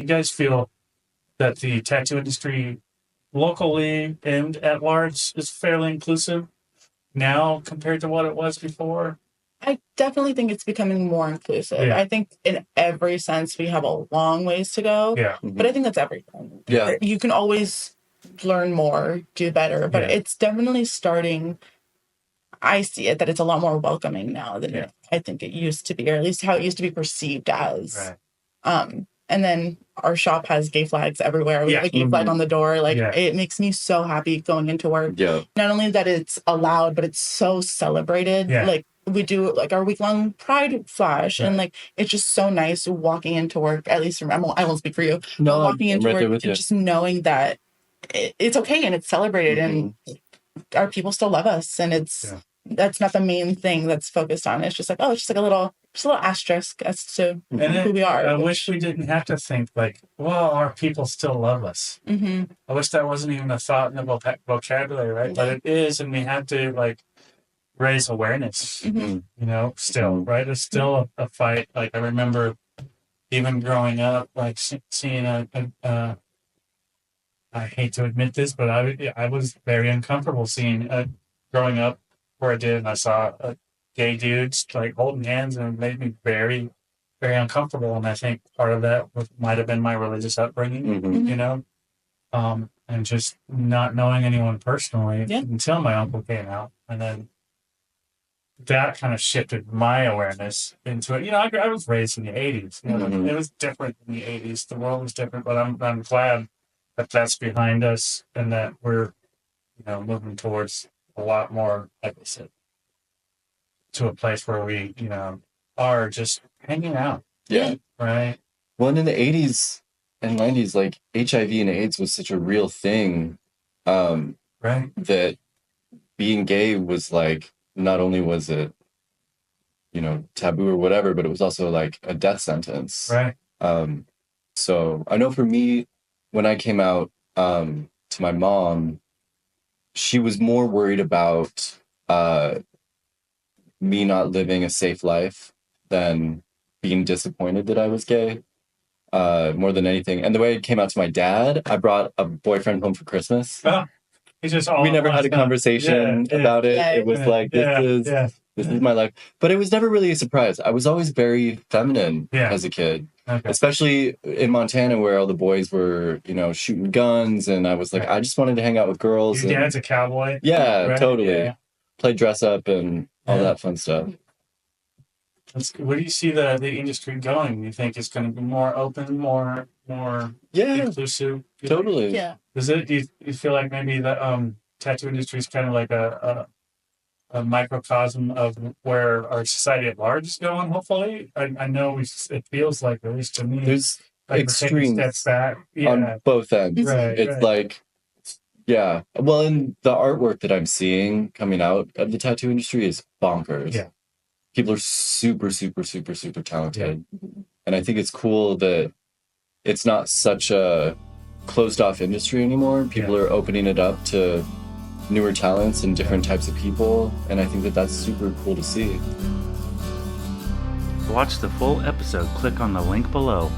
You guys feel that the tattoo industry locally and at large is fairly inclusive now compared to what it was before? I definitely think it's becoming more inclusive. Yeah. I think in every sense we have a long ways to go. Yeah. But I think that's everything. Yeah. You can always learn more, do better, but it's definitely starting. I see it that it's a lot more welcoming now than I think it used to be, or at least how it used to be perceived as. Right. And then our shop has gay flags everywhere. We have a gay flag on the door. Like it makes me so happy going into work. Yeah. Not only that it's allowed, but it's so celebrated. Yeah. Like we do like our week-long Pride Flash, and like it's just so nice walking into work. At least I won't speak for you. No, walking into right work there with you. and just knowing that it's okay and it's celebrated, and our people still love us, and it's that's not the main thing that's focused on. It's just like, oh, it's just like a little asterisk as to who we are. I wish we didn't have to think like, well, our people still love us. Mm-hmm. I wish that wasn't even a thought in the vocabulary, right? But it is, and we have to like raise awareness, you know, still, right? It's still a fight. Like I remember even growing up, like seeing I hate to admit this, but I was very uncomfortable seeing growing up where I did, and I saw gay dudes like holding hands, and it made me very, very uncomfortable. And I think part of that might have been my religious upbringing, you know, and just not knowing anyone personally until my uncle came out, and then that kind of shifted my awareness into it. You know, I was raised in the 80s. You know, it was different in the 80s. The world was different, but I'm glad that that's behind us and that we're, you know, moving towards a lot more, like I said, to a place where we, you know, are just hanging out. Yeah. Right. Well, in the 80s and 90s, like HIV and AIDS was such a real thing. Right. That being gay was like, not only was it, you know, taboo or whatever, but it was also like a death sentence. Right. So I know for me, when I came out to my mom, she was more worried about me not living a safe life than being disappointed that I was gay, more than anything. And the way it came out to my dad, I brought a boyfriend home for Christmas. Oh, it's just all we never had a conversation about it. It was like, this is my life. But it was never really a surprise. I was always very feminine as a kid. Okay. Especially in Montana, where all the boys were, you know, shooting guns, and I was like, I just wanted to hang out with girls. Your dad's a cowboy. Yeah, right? Totally. Yeah. Play dress up and all that fun stuff. Where do you see the industry going? You think it's going to be more open, more inclusive? Totally. Yeah. Is it? Do you feel like maybe the tattoo industry is kind of like a microcosm of where our society at large is going? Hopefully, I know it feels like, at least to me, there's like extremes steps back on both ends. Right, it's like, well, and the artwork that I'm seeing coming out of the tattoo industry is bonkers. Yeah, people are super, super, super, super talented, and I think it's cool that it's not such a closed off industry anymore. People are opening it up to newer talents and different types of people, and I think that that's super cool to see. To watch the full episode, click on the link below.